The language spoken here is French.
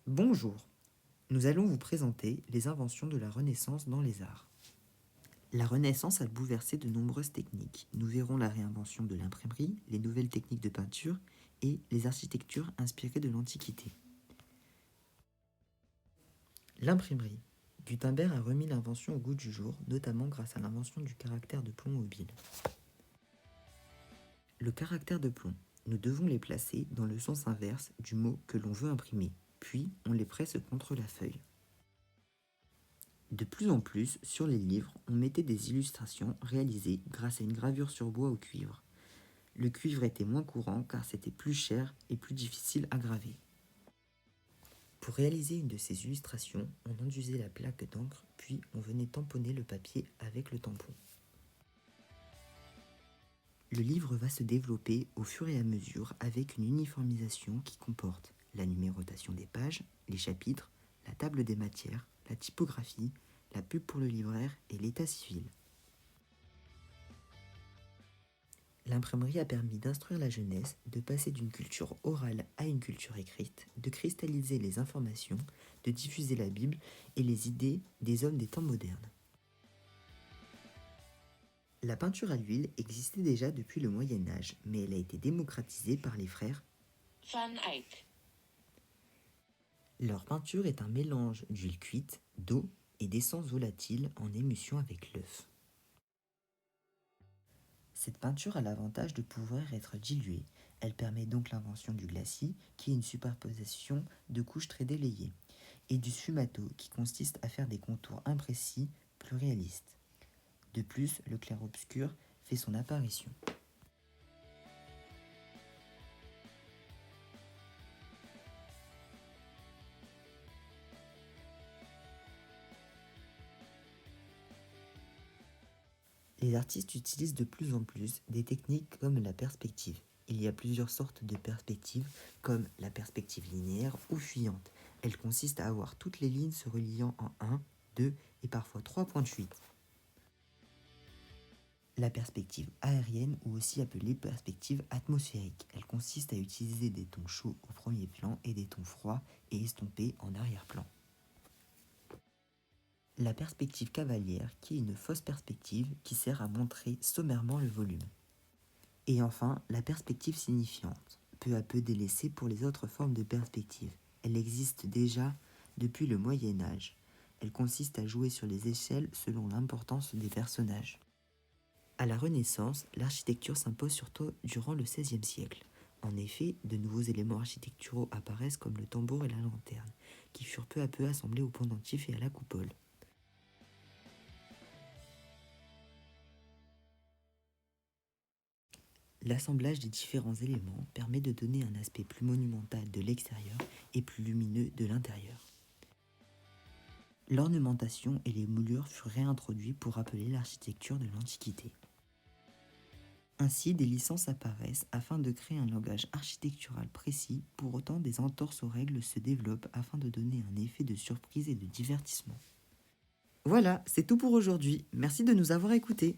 Bonjour, nous allons vous présenter les inventions de la Renaissance dans les arts. La Renaissance a bouleversé de nombreuses techniques. Nous verrons la réinvention de l'imprimerie, les nouvelles techniques de peinture et les architectures inspirées de l'Antiquité. L'imprimerie. Gutenberg a remis l'invention au goût du jour, notamment grâce à l'invention du caractère de plomb mobile. Le caractère de plomb. Nous devons les placer dans le sens inverse du mot que l'on veut imprimer, puis on les presse contre la feuille. De plus en plus, sur les livres, on mettait des illustrations réalisées grâce à une gravure sur bois ou cuivre. Le cuivre était moins courant car c'était plus cher et plus difficile à graver. Pour réaliser une de ces illustrations, on enduisait la plaque d'encre, puis on venait tamponner le papier avec le tampon. Le livre va se développer au fur et à mesure avec une uniformisation qui comporte la numérotation des pages, les chapitres, la table des matières, la typographie, la pub pour le libraire et l'état civil. L'imprimerie a permis d'instruire la jeunesse, de passer d'une culture orale à une culture écrite, de cristalliser les informations, de diffuser la Bible et les idées des hommes des temps modernes. La peinture à l'huile existait déjà depuis le Moyen Âge, mais elle a été démocratisée par les frères Van Eyck. Leur peinture est un mélange d'huile cuite, d'eau et d'essence volatile en émulsion avec l'œuf. Cette peinture a l'avantage de pouvoir être diluée. Elle permet donc l'invention du glacis, qui est une superposition de couches très délayées, et du sfumato, qui consiste à faire des contours imprécis, plus réalistes. De plus, le clair-obscur fait son apparition. Les artistes utilisent de plus en plus des techniques comme la perspective. Il y a plusieurs sortes de perspectives, comme la perspective linéaire ou fuyante. Elle consiste à avoir toutes les lignes se reliant en 1, 2 et parfois 3 points de fuite. La perspective aérienne, ou aussi appelée perspective atmosphérique, elle consiste à utiliser des tons chauds au premier plan et des tons froids et estompés en arrière-plan. La perspective cavalière, qui est une fausse perspective qui sert à montrer sommairement le volume. Et enfin, la perspective signifiante, peu à peu délaissée pour les autres formes de perspective. Elle existe déjà depuis le Moyen Âge. Elle consiste à jouer sur les échelles selon l'importance des personnages. À la Renaissance, l'architecture s'impose surtout durant le XVIe siècle. En effet, de nouveaux éléments architecturaux apparaissent comme le tambour et la lanterne, qui furent peu à peu assemblés au pendentif et à la coupole. L'assemblage des différents éléments permet de donner un aspect plus monumental de l'extérieur et plus lumineux de l'intérieur. L'ornementation et les moulures furent réintroduits pour rappeler l'architecture de l'Antiquité. Ainsi, des licences apparaissent afin de créer un langage architectural précis, pour autant des entorses aux règles se développent afin de donner un effet de surprise et de divertissement. Voilà, c'est tout pour aujourd'hui. Merci de nous avoir écoutés.